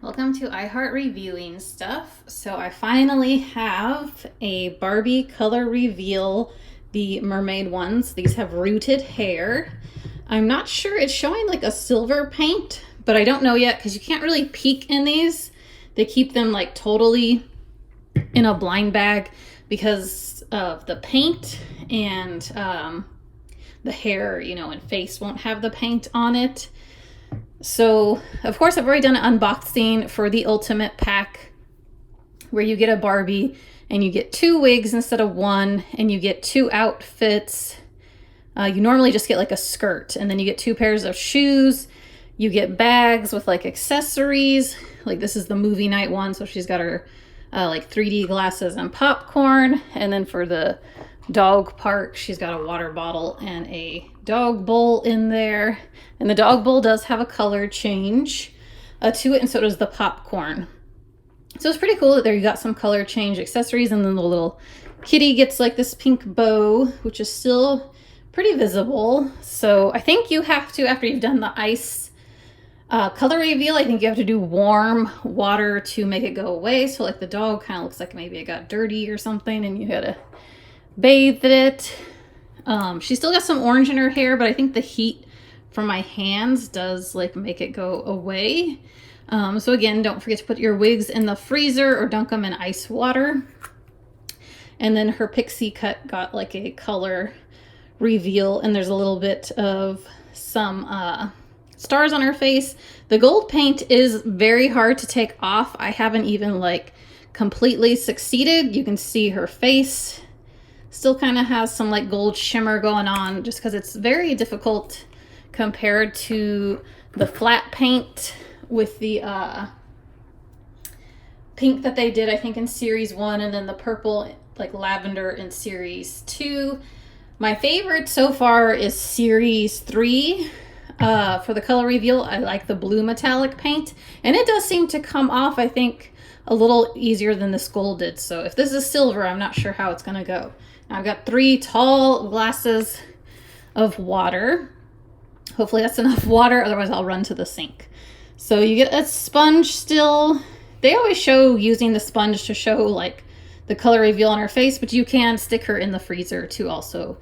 Welcome to iHeart Reviewing Stuff. So I finally have a Barbie color reveal, the mermaid ones. These have rooted hair. I'm not sure, it's showing like a silver paint, but I don't know yet because you can't really peek in these. They keep them like totally in a blind bag because of the paint, and the hair, and face won't have the paint on it. So, of course, I've already done an unboxing for the Ultimate Pack where you get a Barbie and you get 2 wigs instead of 1, and you get 2 outfits. You normally just get like a skirt, and then you get 2 pairs of shoes. You get bags with like accessories. Like this is the movie night one, so she's got her like 3D glasses and popcorn. And then for the dog park, she's got a water bottle and a dog bowl in there. And the dog bowl does have a color change to it, and so does the popcorn. So it's pretty cool that there you got some color change accessories, and then the little kitty gets like this pink bow, which is still pretty visible. So I think you have to, after you've done the ice color reveal, I think you have to do warm water to make it go away. So like the dog kind of looks like maybe it got dirty or something, and you gotta bathe it. She still got some orange in her hair, but I think the heat from my hands does like make it go away. So again, don't forget to put your wigs in the freezer or dunk them in ice water. And then her pixie cut got like a color reveal, and there's a little bit of some stars on her face. The gold paint is very hard to take off. I haven't even like completely succeeded. You can see her face still kind of has some like gold shimmer going on, just because it's very difficult compared to the flat paint with the pink that they did, I think, in series 1, and then the purple like lavender in series 2. My favorite so far is series 3 for the color reveal. I like the blue metallic paint, and it does seem to come off, I think, a little easier than this gold did. So if this is silver, I'm not sure how it's gonna go. I've got 3 tall glasses of water. Hopefully that's enough water, otherwise I'll run to the sink. So you get a sponge still. They always show using the sponge to show like the color reveal on her face, but you can stick her in the freezer to also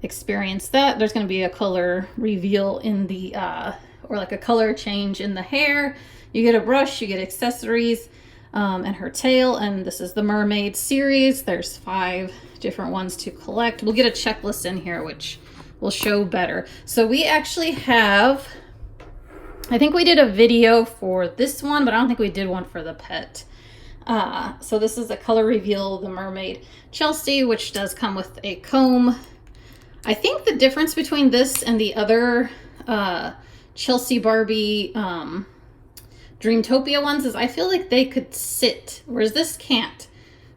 experience that. There's going to be a color reveal in the, or like a color change in the hair. You get a brush, you get accessories, and her tail. And this is the mermaid series. There's 5 different ones to collect. We'll get a checklist in here, which will show better. So we actually have, I think we did a video for this one, but I don't think we did one for the pet. So this is a color reveal, the mermaid Chelsea, which does come with a comb. I think the difference between this and the other Chelsea Barbie Dreamtopia ones is I feel like they could sit, whereas this can't.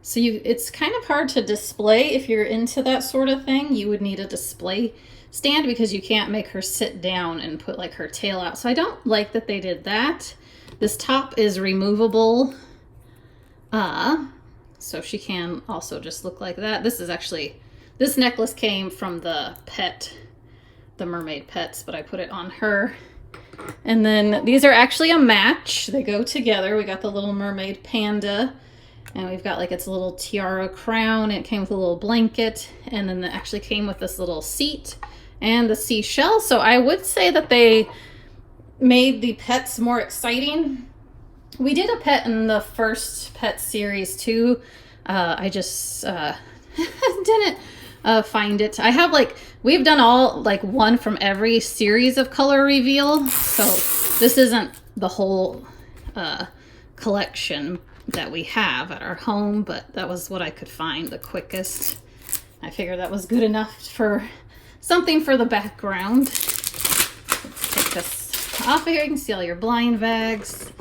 So it's kind of hard to display. If you're into that sort of thing, you would need a display stand because you can't make her sit down and put like her tail out. So I don't like that they did that. This top is removable. So she can also just look like that. This necklace came from the mermaid pets, but I put it on her. And then these are actually a match. They go together. We got the little mermaid panda, and we've got like its little tiara crown. It came with a little blanket, and then it actually came with this little seat and the seashell. So I would say that they made the pets more exciting. We did a pet in the first pet series too. I just didn't find it. I have we've done all like one from every series of color reveal. So this isn't the whole collection that we have at our home, but that was what I could find the quickest. I figured that was good enough for something for the background. Let's take this off of here. You can see all your blind bags,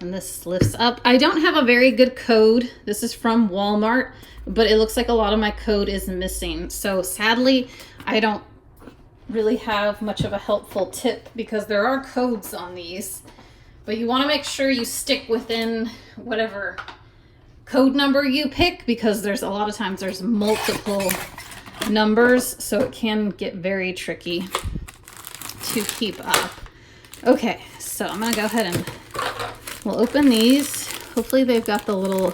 and this lifts up. I don't have a very good code. This is from Walmart, but it looks like a lot of my code is missing. So sadly, I don't really have much of a helpful tip because there are codes on these. But you want to make sure you stick within whatever code number you pick, because there's a lot of times there's multiple numbers, so it can get very tricky to keep up. Okay, so I'm going to go ahead and we'll open these. Hopefully they've got the little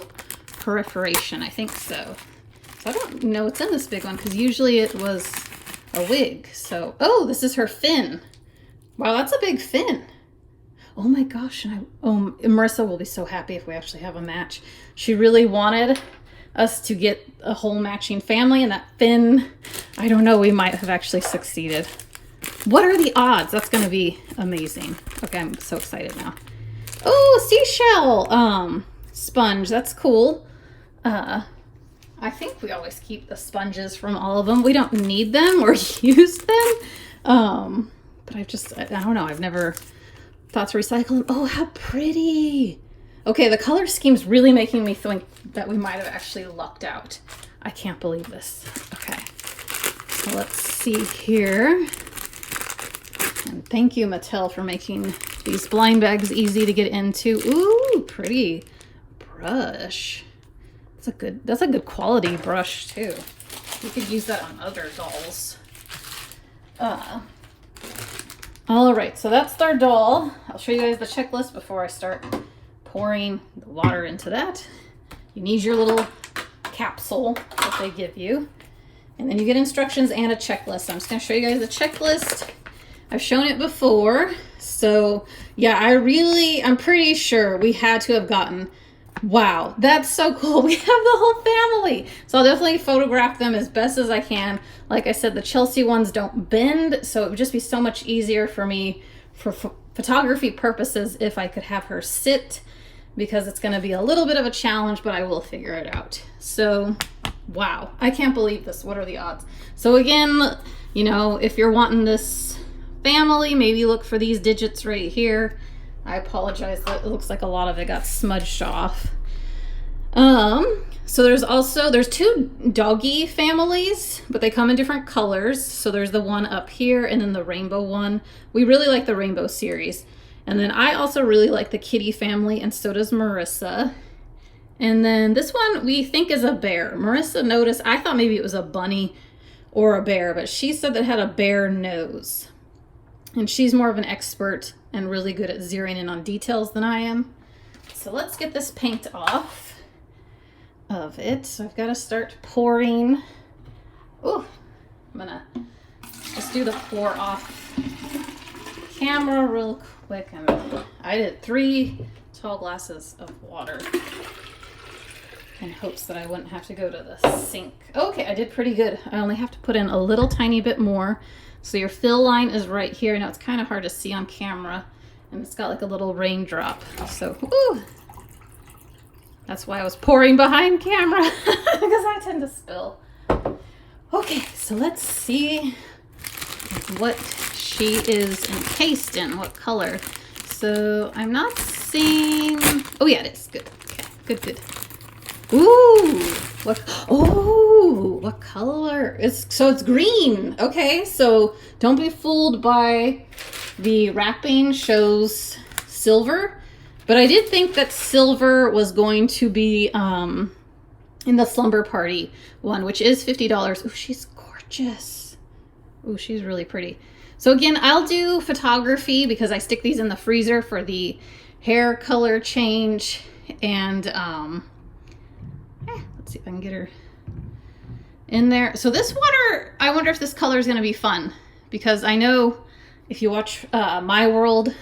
perforation. I think so. So I don't know what's in this big one because usually it was a wig. So, oh, this is her fin. Wow, that's a big fin. Oh my gosh, and Marissa will be so happy if we actually have a match. She really wanted us to get a whole matching family, and that fin, I don't know, we might have actually succeeded. What are the odds? That's gonna be amazing. Okay, I'm so excited now. Oh, seashell sponge, that's cool. I think we always keep the sponges from all of them. We don't need them or use them. But I don't know, I've never thought to recycle them. Oh, how pretty. Okay, the color scheme's really making me think that we might have actually lucked out. I can't believe this. Okay, so let's see here. And thank you, Mattel, for making these blind bags easy to get into. Ooh, pretty brush. That's a good quality brush too. You could use that on other dolls. All right, so that's our doll. I'll show you guys the checklist before I start pouring the water into that. You need your little capsule that they give you. And then you get instructions and a checklist. So I'm just gonna show you guys the checklist. I've shown it before. So yeah, I'm pretty sure we had to have gotten, wow, that's so cool. We have the whole family. So I'll definitely photograph them as best as I can. Like I said, the Chelsea ones don't bend, so it would just be so much easier for me for photography purposes if I could have her sit, because it's gonna be a little bit of a challenge, but I will figure it out. So, wow, I can't believe this. What are the odds? So again, you know, if you're wanting this family, maybe look for these digits right here. I apologize, it looks like a lot of it got smudged off. So there's two doggy families, but they come in different colors. So there's the one up here and then the rainbow one. We really like the rainbow series. And then I also really like the kitty family, and so does Marissa. And then this one we think is a bear. Marissa noticed, I thought maybe it was a bunny or a bear, but she said that it had a bear nose. And she's more of an expert and really good at zeroing in on details than I am. So let's get this paint off of it. So I've got to start pouring. Oh, I'm gonna just do the pour off camera real quick. And I did 3 tall glasses of water in hopes that I wouldn't have to go to the sink. Okay, I did pretty good. I only have to put in a little tiny bit more. So your fill line is right here. Now it's kind of hard to see on camera, and it's got like a little raindrop. So, woo! That's why I was pouring behind camera, because I tend to spill. Okay, so let's see what she is encased in, what color. So I'm not seeing, oh yeah, it is, good, okay, good. Ooh, what color? So it's green. Okay, so don't be fooled by the wrapping shows silver, but I did think that silver was going to be in the Slumber Party one, which is $50. Ooh, she's gorgeous. Ooh, she's really pretty. So again, I'll do photography because I stick these in the freezer for the hair color change, and let's see if I can get her in there. So this water, I wonder if this color is going to be fun, because I know if you watch My World,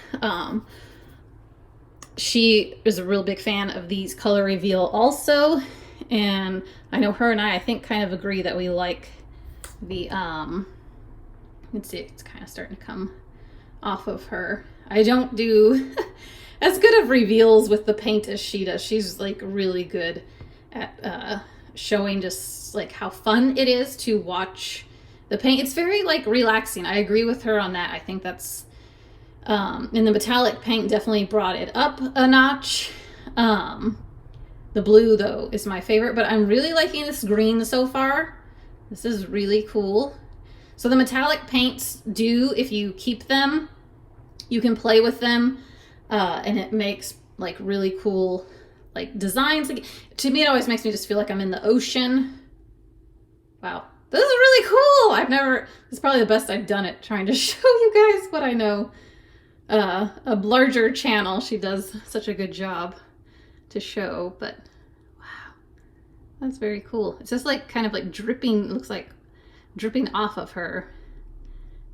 she is a real big fan of these color reveal also, and I know her and I think kind of agree that we like the let's see, it's kind of starting to come off of her. I don't do as good of reveals with the paint as she does. She's like really good at showing just like how fun it is to watch the paint. It's very like relaxing. I agree with her on that. I think that's and the metallic paint definitely brought it up a notch. The blue though is my favorite, but I'm really liking this green so far. This is really cool. So the metallic paints do, if you keep them, you can play with them, and it makes like really cool like designs. Like, to me, it always makes me just feel like I'm in the ocean. Wow, this is really cool. This is probably the best I've done it, trying to show you guys what I know. a larger channel, she does such a good job to show. But wow, that's very cool. It's just like kind of like dripping, looks like dripping off of her.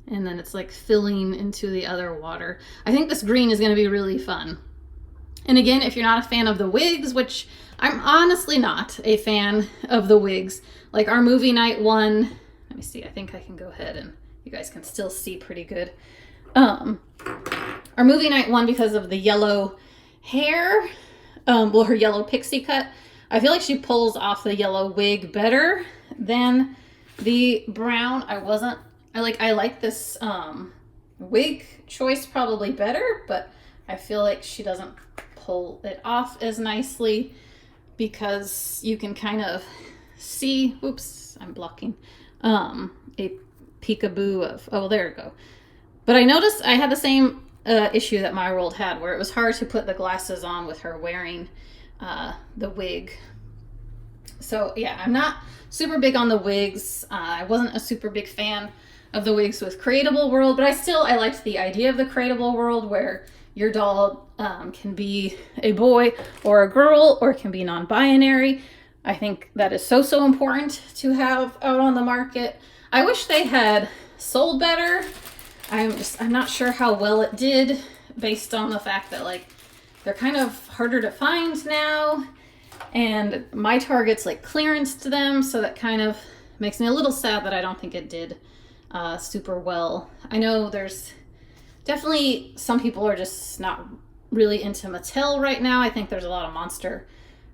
And then it's like filling into the other water. I think this green is going to be really fun. And again, if you're not a fan of the wigs, which I'm honestly not a fan of the wigs, like our movie night one, let me see, I think I can go ahead and you guys can still see pretty good. Our movie night one, because of the yellow hair, well, her yellow pixie cut, I feel like she pulls off the yellow wig better than the brown. I like this wig choice probably better, but I feel like she doesn't pull it off as nicely because you can kind of see, oops, I'm blocking, a peekaboo of, oh, there we go. But I noticed I had the same issue that My World had, where it was hard to put the glasses on with her wearing the wig. So yeah, I'm not super big on the wigs. I wasn't a super big fan of the wigs with Creatable World, but I liked the idea of the Creatable World where your doll can be a boy or a girl, or it can be non-binary. I think that is so important to have out on the market. I wish they had sold better. I'm not sure how well it did, based on the fact that like they're kind of harder to find now, and my Target's like clearance to them, so that kind of makes me a little sad that I don't think it did super well. I know there's definitely some people are just not really into Mattel right now. I think there's a lot of Monster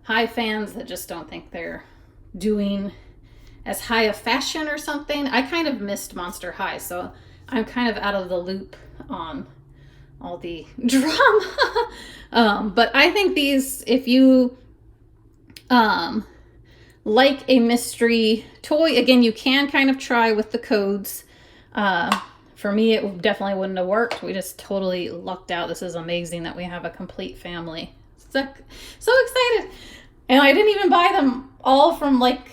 High fans that just don't think they're doing as high a fashion or something. I kind of missed Monster High, so I'm kind of out of the loop on all the drama. But I think these, if you like a mystery toy, again, you can kind of try with the codes. For me, it definitely wouldn't have worked. We just totally lucked out. This is amazing that we have a complete family. So excited. And I didn't even buy them all from like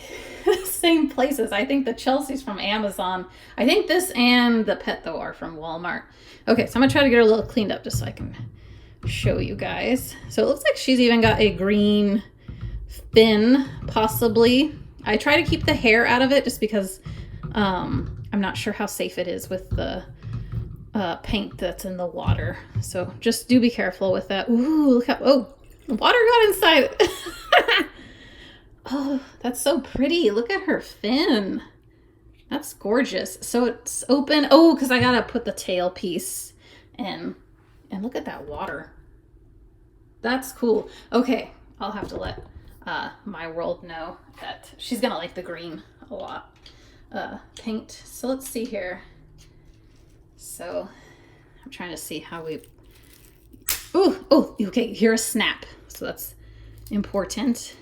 same places. I think the Chelsea's from Amazon. I think this and the Pet Though are from Walmart. Okay, so I'm gonna try to get her a little cleaned up just so I can show you guys. So it looks like she's even got a green fin, possibly. I try to keep the hair out of it just because I'm not sure how safe it is with the paint that's in the water. So just do be careful with that. Ooh, look how, oh, the water got inside. Oh, that's so pretty. Look at her fin. That's gorgeous. So it's open. Oh, because I gotta put the tail piece in. And look at that water. That's cool. Okay, I'll have to let My World know that she's gonna like the green a lot. Paint. So let's see here. So I'm trying to see how we, oh, okay, hear a snap. So that's important.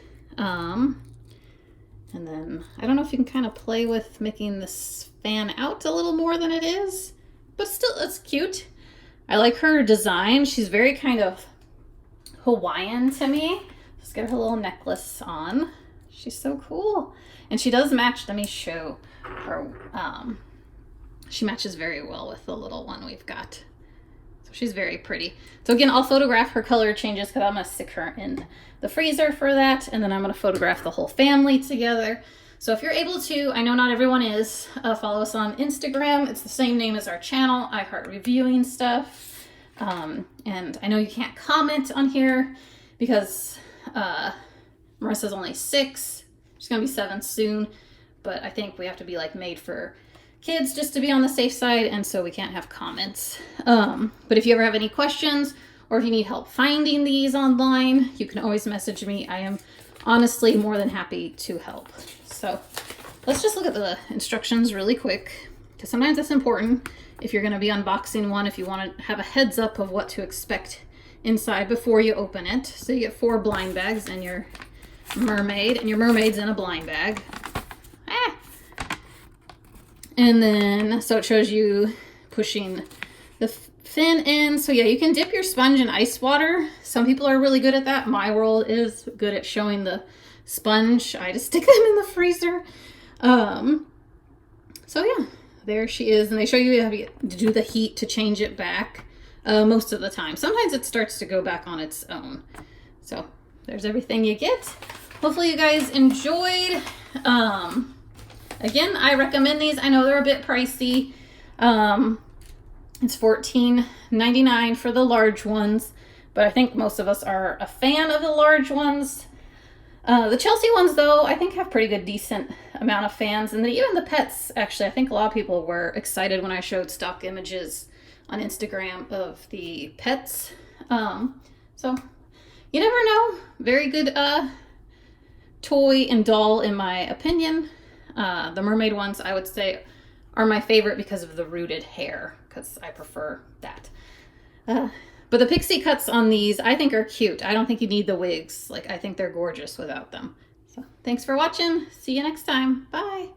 And then I don't know if you can kind of play with making this fan out a little more than it is, but still it's cute. I like her design. She's very kind of Hawaiian to me. Let's get her little necklace on. She's so cool. And she does match, let me show her, she matches very well with the little one we've got. So she's very pretty. So again, I'll photograph her color changes because I'm going to stick her in the freezer for that. And then I'm going to photograph the whole family together. So if you're able to, I know not everyone is, follow us on Instagram. It's the same name as our channel, I Heart Reviewing Stuff. And I know you can't comment on here because Marissa's only 6. She's going to be 7 soon. But I think we have to be like made for kids just to be on the safe side, and so we can't have comments. But if you ever have any questions, or if you need help finding these online, you can always message me. I am honestly more than happy to help. So let's just look at the instructions really quick, because sometimes it's important if you're going to be unboxing one, if you want to have a heads up of what to expect inside before you open it. So you get 4 blind bags and your mermaid, and your mermaid's in a blind bag. And then, so it shows you pushing the fin in. So yeah, you can dip your sponge in ice water. Some people are really good at that. My World is good at showing the sponge. I just stick them in the freezer. So yeah, there she is. And they show you how to do the heat to change it back. most of the time. Sometimes it starts to go back on its own. So there's everything you get. Hopefully you guys enjoyed. Again, I recommend these. I know they're a bit pricey. It's $14.99 for the large ones, but I think most of us are a fan of the large ones. The Chelsea ones, though, I think have pretty good, decent amount of fans. And even the pets, actually, I think a lot of people were excited when I showed stock images on Instagram of the pets. So you never know. Very good toy and doll, in my opinion. The mermaid ones, I would say, are my favorite because of the rooted hair, because I prefer that. But the pixie cuts on these, I think, are cute. I don't think you need the wigs. Like, I think they're gorgeous without them. So thanks for watching. See you next time. Bye.